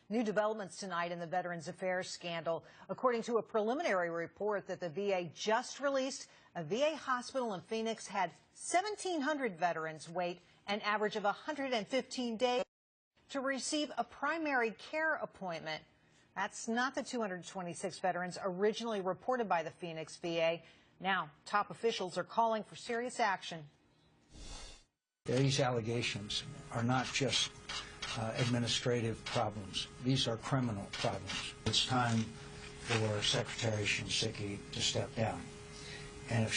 New developments tonight in the Veterans Affairs scandal. According to a preliminary report that the VA just released, a VA hospital in Phoenix had 1,700 veterans wait an average of 115 days to receive a primary care appointment. That's not the 226 veterans originally reported by the Phoenix VA. Now, top officials are calling for serious action. These allegations are not just administrative problems. These are criminal problems. It's time for Secretary Shinseki to step down. And if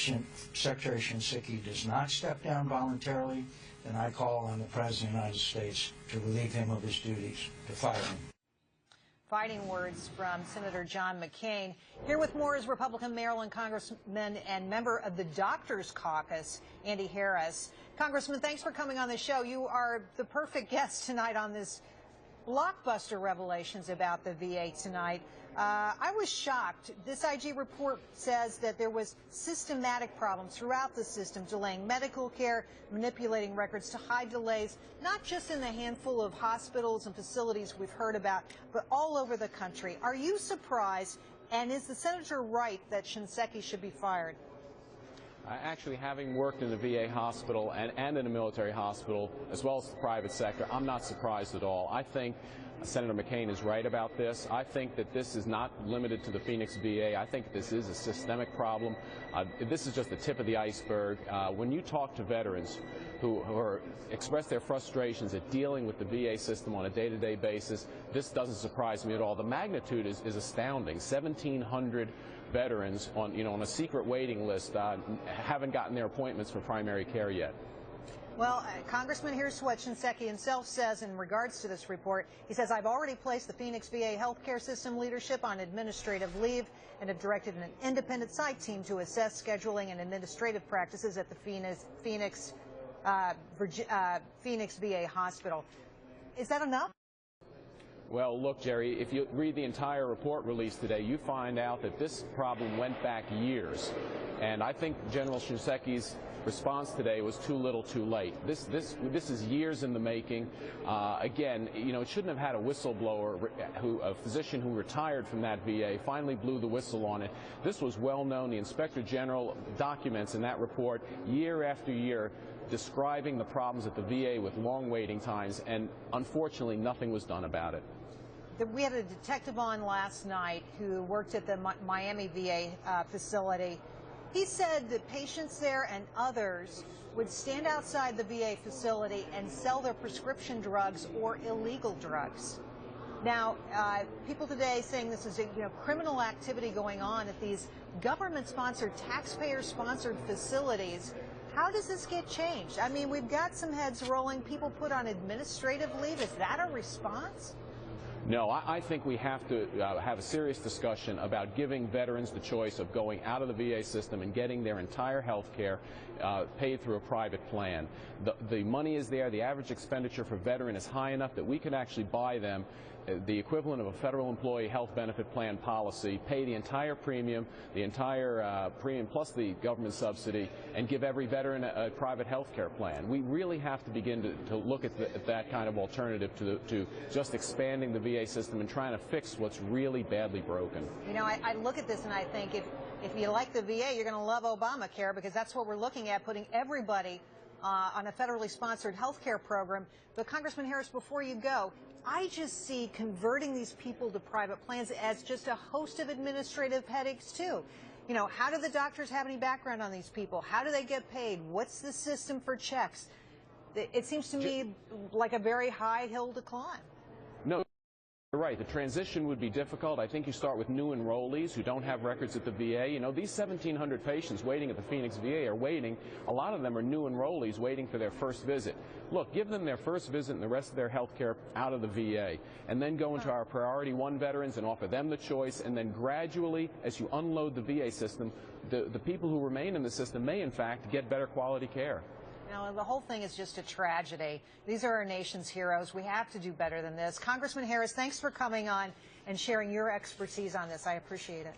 Secretary Shinseki does not step down voluntarily, then I call on the President of the United States to relieve him of his duties, to fire him. Fighting words from Senator John McCain. Here with more is Republican Maryland Congressman and member of the Doctors Caucus, Andy Harris. Congressman, thanks for coming on the show. You are the perfect guest tonight on this blockbuster revelations about the VA tonight. I was shocked. This IG report says that there was systematic problems throughout the system, delaying medical care, manipulating records to hide delays, not just in the handful of hospitals and facilities we've heard about, but all over the country. Are you surprised? And is the senator right that Shinseki should be fired? Actually, having worked in the VA hospital and in a military hospital, as well as the private sector, I'm not surprised at all. I think Senator McCain is right about this. I think that this is not limited to the Phoenix VA. I think this is a systemic problem. This is just the tip of the iceberg. When you talk to veterans who express their frustrations at dealing with the VA system on a day-to-day basis, this doesn't surprise me at all. The magnitude is astounding. 1,700 veterans on a secret waiting list haven't gotten their appointments for primary care yet. Well, Congressman, here's what Shinseki himself says in regards to this report. He says, I've already placed the Phoenix VA healthcare system leadership on administrative leave and have directed an independent site team to assess scheduling and administrative practices at the Phoenix VA hospital. Is that enough? Well, look, Jerry, if you read the entire report released today, you find out that this problem went back years. And I think General Shinseki's response today was too little too late. This is years in the making. Again, it shouldn't have had a whistleblower, a physician who retired from that VA, finally blew the whistle on it. This was well known. The Inspector General documents in that report year after year describing the problems at the VA with long waiting times, and unfortunately nothing was done about it. We had a detective on last night who worked at the Miami VA facility. He said that patients there and others would stand outside the VA facility and sell their prescription drugs or illegal drugs. Now, people today saying this is criminal activity going on at these government-sponsored, taxpayer-sponsored facilities. How does this get changed? I mean, we've got some heads rolling, people put on administrative leave. Is that a response? No, I think we have to have a serious discussion about giving veterans the choice of going out of the VA system and getting their entire health care paid through a private plan. The money is there. The average expenditure for veteran is high enough that we can actually buy them the equivalent of a federal employee health benefit plan policy, pay the entire premium, plus the government subsidy, and give every veteran a private health care plan. We really have to begin to look at that kind of alternative to just expanding the VA system and trying to fix what's really badly broken. I look at this and I think if you like the VA, you're going to love Obamacare, because that's what we're looking at, putting everybody on a federally sponsored health care program. But Congressman Harris, before you go, I just see converting these people to private plans as just a host of administrative headaches too. How do the doctors have any background on these people? How do they get paid? What's the system for checks? It seems to me like a very high hill to climb. No. You're right. The transition would be difficult. I think you start with new enrollees who don't have records at the VA. These 1,700 patients waiting at the Phoenix VA are waiting. A lot of them are new enrollees waiting for their first visit. Look, give them their first visit and the rest of their health care out of the VA, and then go into our Priority 1 veterans and offer them the choice, and then gradually, as you unload the VA system, the people who remain in the system may, in fact, get better quality care. The whole thing is just a tragedy. These are our nation's heroes. We have to do better than this. Congressman Harris, thanks for coming on and sharing your expertise on this. I appreciate it.